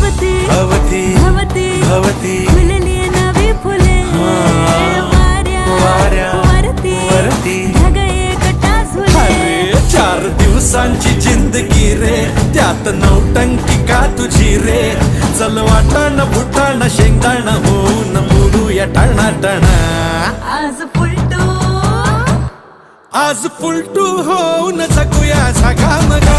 भवती भवती भवती भवती फुलली नवी फुले वाऱ्या वरती ढग एकटा झुले. अरे 4 दिवसांची जिंदगी रे, त्यात नौटंकी का तुझी रे. चल वाटाण फुटाण शेंगदाण होऊन मुडूया टणा. आज फुलटू आज फुलटू होऊन जगूया झगामगा.